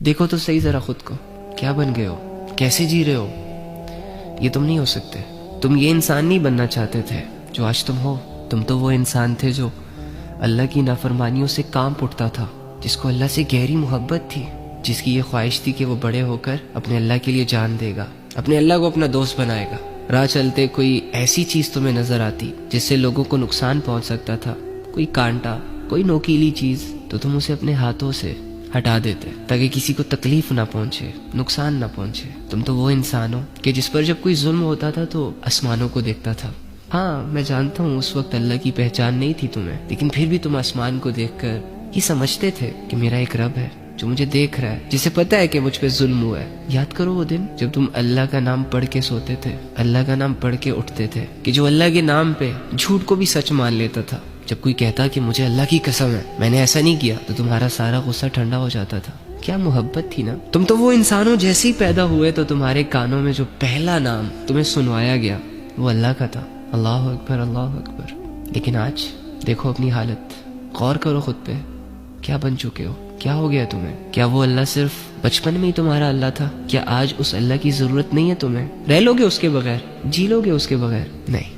دیکھو تو صحیح ذرا خود کو، کیا بن گئے ہو، کیسے جی رہے ہو. یہ تم نہیں ہو سکتے. تم یہ انسان نہیں بننا چاہتے تھے جو آج تم ہو. تم تو وہ انسان تھے جو اللہ کی نافرمانیوں سے کانپ اٹھتا تھا، جس کو اللہ سے گہری محبت تھی، جس کی یہ خواہش تھی کہ وہ بڑے ہو کر اپنے اللہ کے لیے جان دے گا، اپنے اللہ کو اپنا دوست بنائے گا. راہ چلتے کوئی ایسی چیز تمہیں نظر آتی جس سے لوگوں کو نقصان پہنچ سکتا تھا، کوئی کانٹا، کوئی نوکیلی چیز، تو تم اسے اپنے ہاتھوں سے ہٹا دیتے تاکہ کسی کو تکلیف نہ پہنچے، نقصان نہ پہنچے. تم تو وہ انسان ہو کہ جس پر جب کوئی ظلم ہوتا تھا تو آسمانوں کو دیکھتا تھا. ہاں میں جانتا ہوں اس وقت اللہ کی پہچان نہیں تھی تمہیں، لیکن پھر بھی تم آسمان کو دیکھ کر یہ سمجھتے تھے کہ میرا ایک رب ہے جو مجھے دیکھ رہا ہے، جسے پتا ہے کہ مجھ پہ ظلم ہوا ہے. یاد کرو وہ دن جب تم اللہ کا نام پڑھ کے سوتے تھے، اللہ کا نام پڑھ کے اٹھتے تھے، کہ جو اللہ کے نام پہ جھوٹ کو بھی سچ مان لیتا تھا. جب کوئی کہتا کہ مجھے اللہ کی قسم ہے میں نے ایسا نہیں کیا، تو تمہارا سارا غصہ ٹھنڈا ہو جاتا تھا. کیا محبت تھی نا. تم تو وہ انسانوں جیسے ہی پیدا ہوئے تو تمہارے کانوں میں جو پہلا نام تمہیں سنوایا گیا وہ اللہ کا تھا. اللہ اکبر، اللہ اکبر. لیکن آج دیکھو اپنی حالت، غور کرو خود پہ، کیا بن چکے ہو، کیا ہو گیا تمہیں. کیا وہ اللہ صرف بچپن میں ہی تمہارا اللہ تھا؟ کیا آج اس اللہ کی ضرورت نہیں ہے تمہیں؟ رہ لو گے اس کے بغیر، جی لو گے اس کے بغیر؟ نہیں.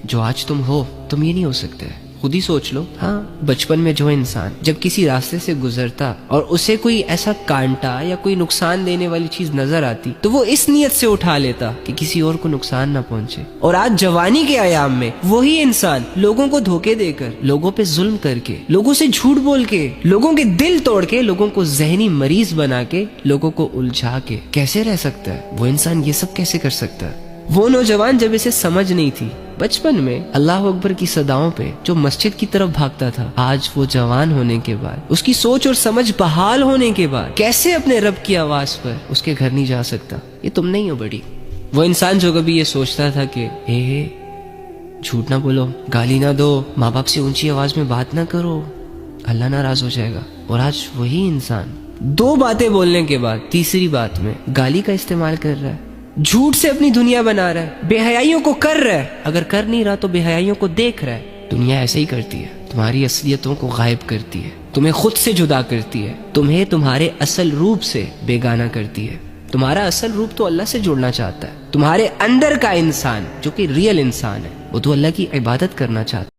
جو آج تم ہو تم یہ نہیں ہو سکتے. خود ہی سوچ لو. ہاں بچپن میں جو انسان جب کسی راستے سے گزرتا اور اسے کوئی ایسا کانٹا یا کوئی نقصان دینے والی چیز نظر آتی تو وہ اس نیت سے اٹھا لیتا کہ کسی اور کو نقصان نہ پہنچے. اور آج جوانی کے ایام میں وہی انسان لوگوں کو دھوکے دے کر، لوگوں پہ ظلم کر کے، لوگوں سے جھوٹ بول کے، لوگوں کے دل توڑ کے، لوگوں کو ذہنی مریض بنا کے، لوگوں کو الجھا کے کیسے رہ سکتا ہے؟ وہ انسان یہ سب کیسے کر سکتا ہے؟ وہ نوجوان جب اسے سمجھ نہیں تھی بچپن میں اللہ اکبر کی صداؤں پہ جو مسجد کی طرف بھاگتا تھا، آج وہ جوان ہونے کے بعد، اس کی سوچ اور سمجھ بحال ہونے کے بعد کیسے اپنے رب کی آواز پر اس کے گھر نہیں جا سکتا؟ یہ تم نہیں ہو بڑی. وہ انسان جو کبھی یہ سوچتا تھا کہ جھوٹ نہ بولو، گالی نہ دو، ماں باپ سے اونچی آواز میں بات نہ کرو، اللہ ناراض ہو جائے گا. اور آج وہی انسان 2 باتیں بولنے کے بعد تیسری بات میں گالی کا استعمال کر رہا ہے، جھوٹ سے اپنی دنیا بنا رہا ہے، بے حیائیوں کو کر رہا ہے، اگر کر نہیں رہا تو بے حیائیوں کو دیکھ رہا ہے. دنیا ایسے ہی کرتی ہے، تمہاری اصلیتوں کو غائب کرتی ہے، تمہیں خود سے جدا کرتی ہے، تمہیں تمہارے اصل روپ سے بیگانہ کرتی ہے. تمہارا اصل روپ تو اللہ سے جڑنا چاہتا ہے. تمہارے اندر کا انسان جو کہ ریئل انسان ہے وہ تو اللہ کی عبادت کرنا چاہتا ہے.